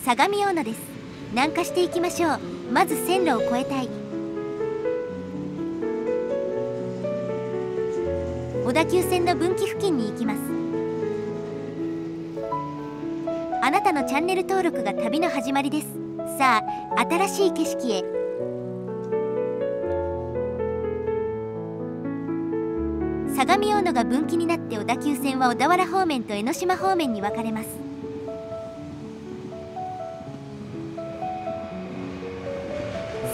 相模大野です。南下していきましょう。まず線路を越えたい。小田急線の分岐付近に行きます。あなたのチャンネル登録が旅の始まりです。さあ、新しい景色へ。相模大野が分岐になって小田急線は小田原方面と江ノ島方面に分かれます。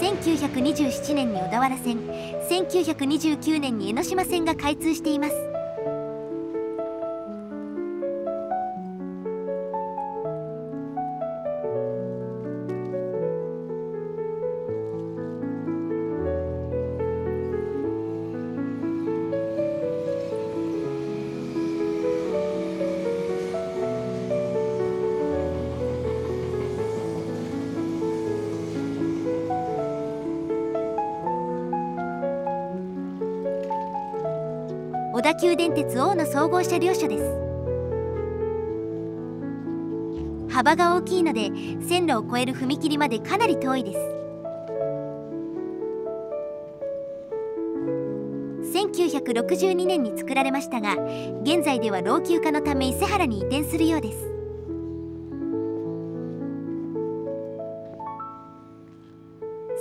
1927年に小田原線、1929年に江ノ島線が開通しています。小田急電鉄大野総合車両所です。幅が大きいので線路を越える踏切までかなり遠いです。1962年に作られましたが、現在では老朽化のため伊勢原に移転するようです。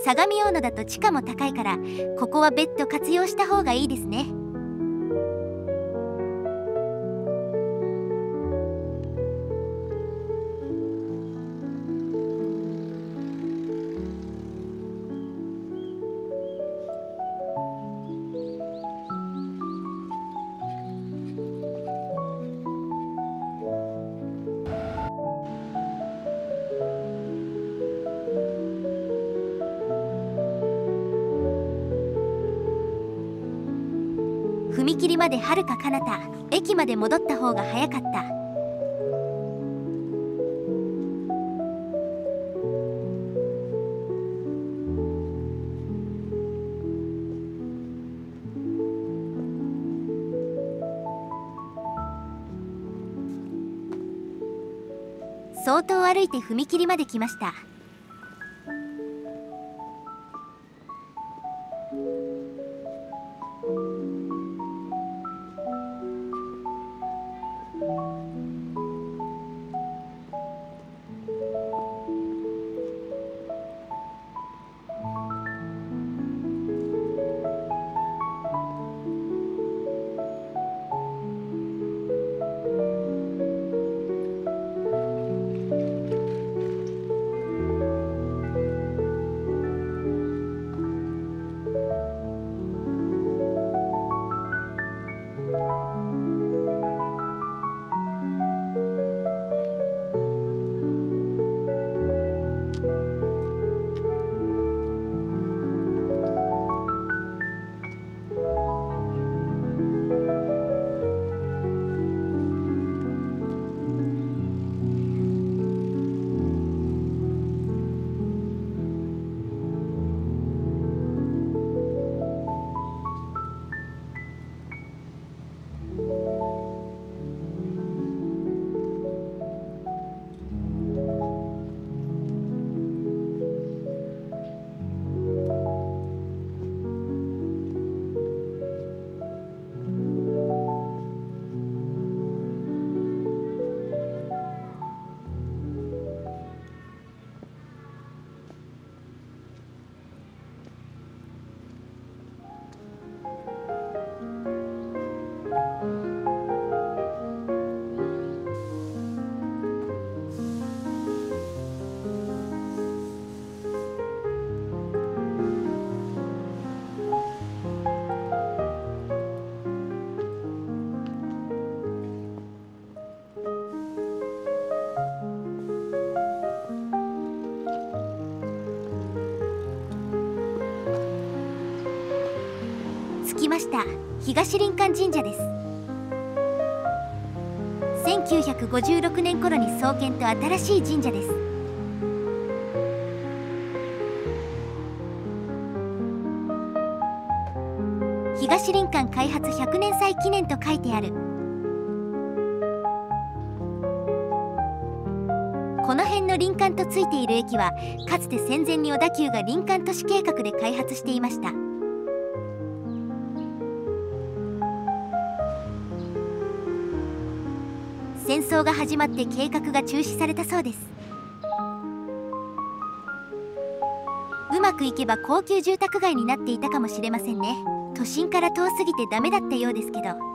相模大野だと地価も高いから、ここは別途活用した方がいいですね。踏切まではるか彼方、駅まで戻った方が早かった。相当歩いて踏切まで来ました。着きました。東林間神社です。1956年頃に創建と新しい神社です。東林間開発100年祭記念と書いてある。この辺の林管とついている駅はかつて戦前に小田急が林間都市計画で開発していました。戦争が始まって計画が中止されたそうです。うまくいけば高級住宅街になっていたかもしれませんね。都心から遠すぎてダメだったようですけど。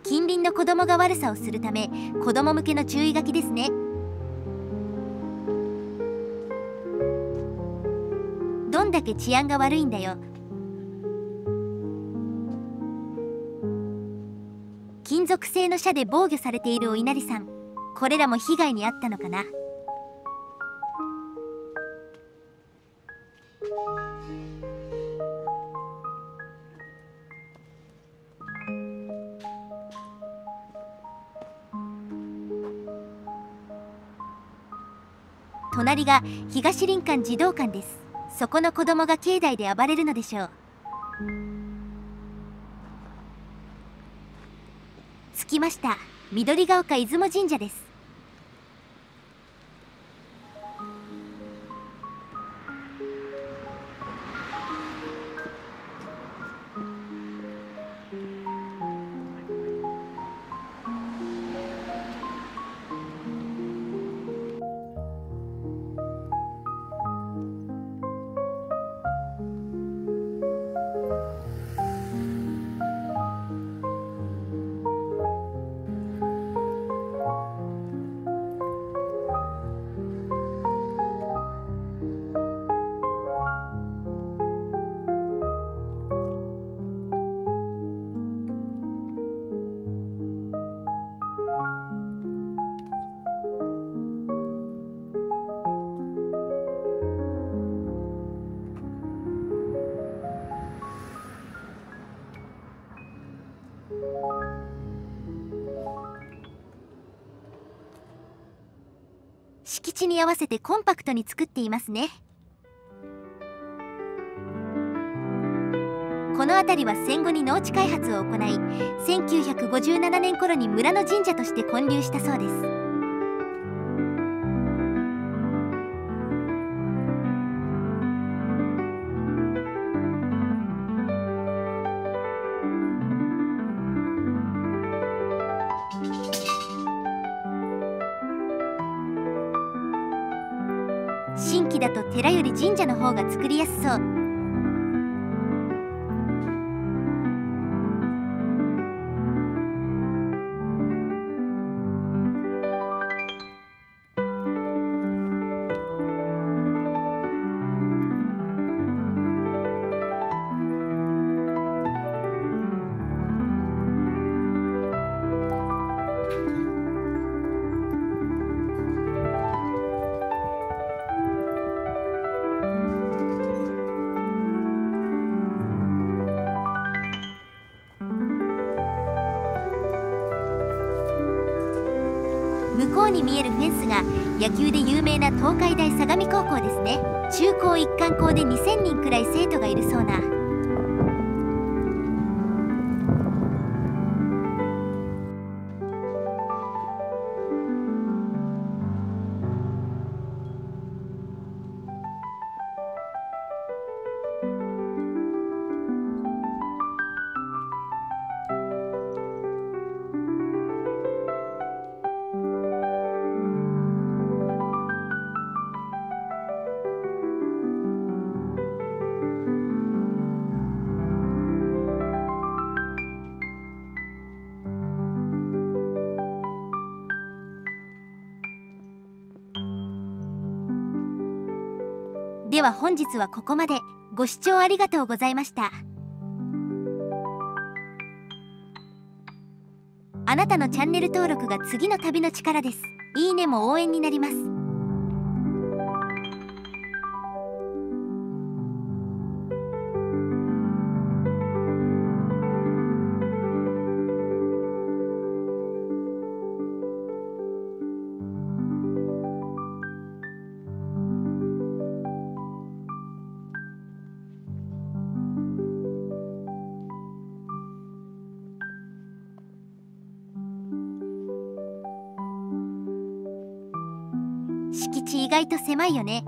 近隣の子供が悪さをするため子供向けの注意書きですね。どんだけ治安が悪いんだよ。金属製の車で防御されているお稲荷さん、これらも被害に遭ったのかな。隣が東林間児童館です。そこの子供が境内で暴れるのでしょう。着きました。緑ヶ丘出雲神社です。敷地に合わせてコンパクトに作っていますね。この辺りは戦後に農地開発を行い、1957年頃に村の神社として建立したそうです。新規だと寺より神社の方が作りやすそう。向こうに見えるフェンスが野球で有名な東海大相模高校ですね。中高一貫校で2000人くらい生徒がいるそうな。では本日はここまで。ご視聴ありがとうございました。あなたのチャンネル登録が次の旅の力です。いいねも応援になります。敷地意外と狭いよね。